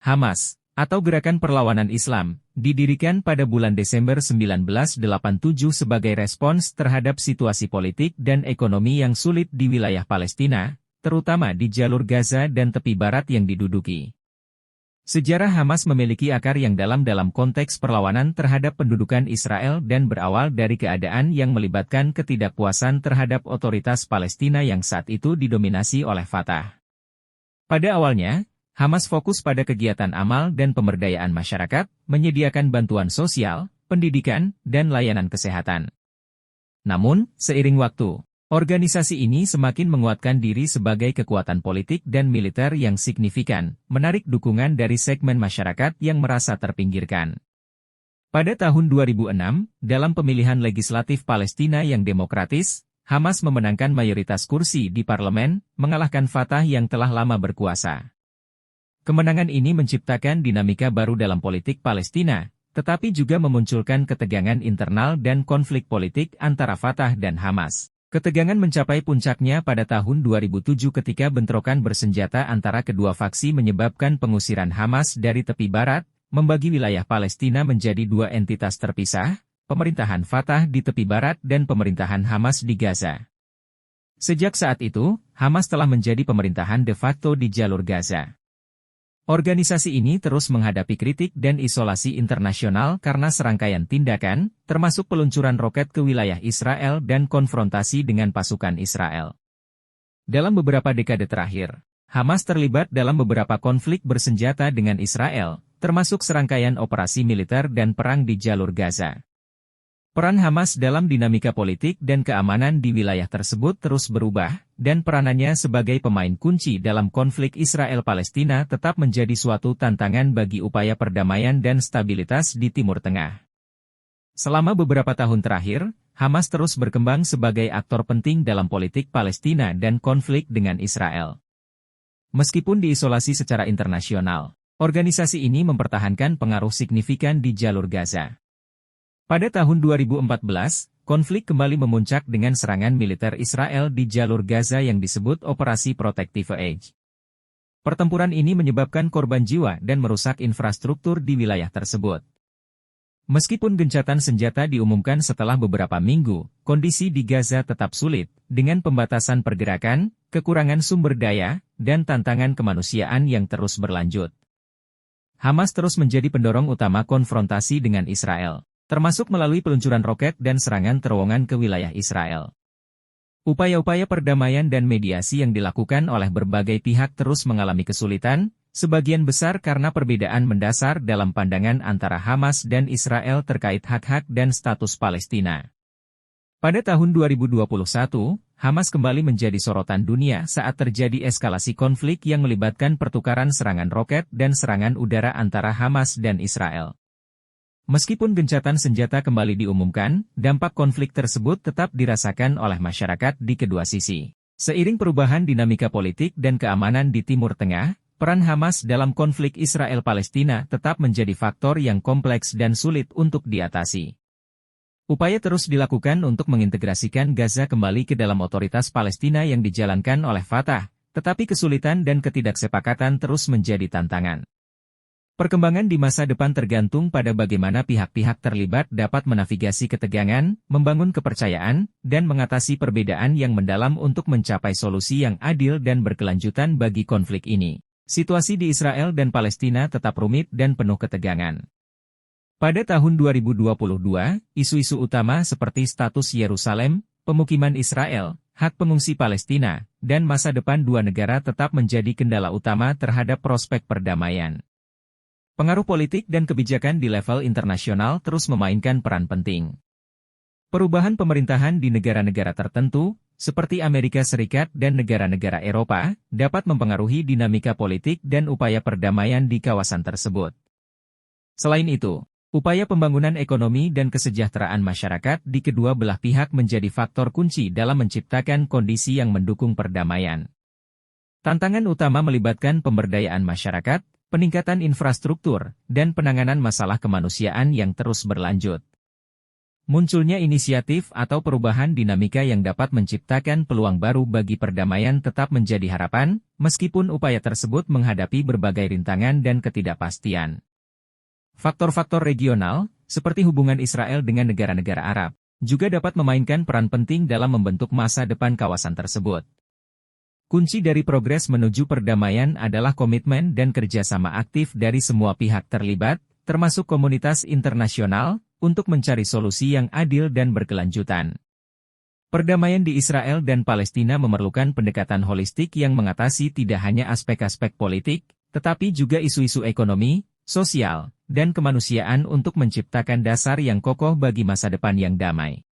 Hamas, atau Gerakan Perlawanan Islam, didirikan pada bulan Desember 1987 sebagai respons terhadap situasi politik dan ekonomi yang sulit di wilayah Palestina, terutama di jalur Gaza dan tepi barat yang diduduki. Sejarah Hamas memiliki akar yang dalam konteks perlawanan terhadap pendudukan Israel dan berawal dari keadaan yang melibatkan ketidakpuasan terhadap otoritas Palestina yang saat itu didominasi oleh Fatah. Pada awalnya, Hamas fokus pada kegiatan amal dan pemberdayaan masyarakat, menyediakan bantuan sosial, pendidikan, dan layanan kesehatan. Namun, seiring waktu, organisasi ini semakin menguatkan diri sebagai kekuatan politik dan militer yang signifikan, menarik dukungan dari segmen masyarakat yang merasa terpinggirkan. Pada tahun 2006, dalam pemilihan legislatif Palestina yang demokratis, Hamas memenangkan mayoritas kursi di parlemen, mengalahkan Fatah yang telah lama berkuasa. Kemenangan ini menciptakan dinamika baru dalam politik Palestina, tetapi juga memunculkan ketegangan internal dan konflik politik antara Fatah dan Hamas. Ketegangan mencapai puncaknya pada tahun 2007 ketika bentrokan bersenjata antara kedua faksi menyebabkan pengusiran Hamas dari tepi barat, membagi wilayah Palestina menjadi dua entitas terpisah, pemerintahan Fatah di tepi barat dan pemerintahan Hamas di Gaza. Sejak saat itu, Hamas telah menjadi pemerintahan de facto di jalur Gaza. Organisasi ini terus menghadapi kritik dan isolasi internasional karena serangkaian tindakan, termasuk peluncuran roket ke wilayah Israel dan konfrontasi dengan pasukan Israel. Dalam beberapa dekade terakhir, Hamas terlibat dalam beberapa konflik bersenjata dengan Israel, termasuk serangkaian operasi militer dan perang di jalur Gaza. Peran Hamas dalam dinamika politik dan keamanan di wilayah tersebut terus berubah, dan peranannya sebagai pemain kunci dalam konflik Israel-Palestina tetap menjadi suatu tantangan bagi upaya perdamaian dan stabilitas di Timur Tengah. Selama beberapa tahun terakhir, Hamas terus berkembang sebagai aktor penting dalam politik Palestina dan konflik dengan Israel. Meskipun diisolasi secara internasional, organisasi ini mempertahankan pengaruh signifikan di jalur Gaza. Pada tahun 2014, konflik kembali memuncak dengan serangan militer Israel di jalur Gaza yang disebut Operasi Protective Edge. Pertempuran ini menyebabkan korban jiwa dan merusak infrastruktur di wilayah tersebut. Meskipun gencatan senjata diumumkan setelah beberapa minggu, kondisi di Gaza tetap sulit, dengan pembatasan pergerakan, kekurangan sumber daya, dan tantangan kemanusiaan yang terus berlanjut. Hamas terus menjadi pendorong utama konfrontasi dengan Israel, termasuk melalui peluncuran roket dan serangan terowongan ke wilayah Israel. Upaya-upaya perdamaian dan mediasi yang dilakukan oleh berbagai pihak terus mengalami kesulitan, sebagian besar karena perbedaan mendasar dalam pandangan antara Hamas dan Israel terkait hak-hak dan status Palestina. Pada tahun 2021, Hamas kembali menjadi sorotan dunia saat terjadi eskalasi konflik yang melibatkan pertukaran serangan roket dan serangan udara antara Hamas dan Israel. Meskipun gencatan senjata kembali diumumkan, dampak konflik tersebut tetap dirasakan oleh masyarakat di kedua sisi. Seiring perubahan dinamika politik dan keamanan di Timur Tengah, peran Hamas dalam konflik Israel-Palestina tetap menjadi faktor yang kompleks dan sulit untuk diatasi. Upaya terus dilakukan untuk mengintegrasikan Gaza kembali ke dalam otoritas Palestina yang dijalankan oleh Fatah, tetapi kesulitan dan ketidaksepakatan terus menjadi tantangan. Perkembangan di masa depan tergantung pada bagaimana pihak-pihak terlibat dapat menavigasi ketegangan, membangun kepercayaan, dan mengatasi perbedaan yang mendalam untuk mencapai solusi yang adil dan berkelanjutan bagi konflik ini. Situasi di Israel dan Palestina tetap rumit dan penuh ketegangan. Pada tahun 2022, isu-isu utama seperti status Yerusalem, pemukiman Israel, hak pengungsi Palestina, dan masa depan dua negara tetap menjadi kendala utama terhadap prospek perdamaian. Pengaruh politik dan kebijakan di level internasional terus memainkan peran penting. Perubahan pemerintahan di negara-negara tertentu, seperti Amerika Serikat dan negara-negara Eropa, dapat mempengaruhi dinamika politik dan upaya perdamaian di kawasan tersebut. Selain itu, upaya pembangunan ekonomi dan kesejahteraan masyarakat di kedua belah pihak menjadi faktor kunci dalam menciptakan kondisi yang mendukung perdamaian. Tantangan utama melibatkan pemberdayaan masyarakat, peningkatan infrastruktur, dan penanganan masalah kemanusiaan yang terus berlanjut. Munculnya inisiatif atau perubahan dinamika yang dapat menciptakan peluang baru bagi perdamaian tetap menjadi harapan, meskipun upaya tersebut menghadapi berbagai rintangan dan ketidakpastian. Faktor-faktor regional, seperti hubungan Israel dengan negara-negara Arab, juga dapat memainkan peran penting dalam membentuk masa depan kawasan tersebut. Kunci dari progres menuju perdamaian adalah komitmen dan kerjasama aktif dari semua pihak terlibat, termasuk komunitas internasional, untuk mencari solusi yang adil dan berkelanjutan. Perdamaian di Israel dan Palestina memerlukan pendekatan holistik yang mengatasi tidak hanya aspek-aspek politik, tetapi juga isu-isu ekonomi, sosial, dan kemanusiaan untuk menciptakan dasar yang kokoh bagi masa depan yang damai.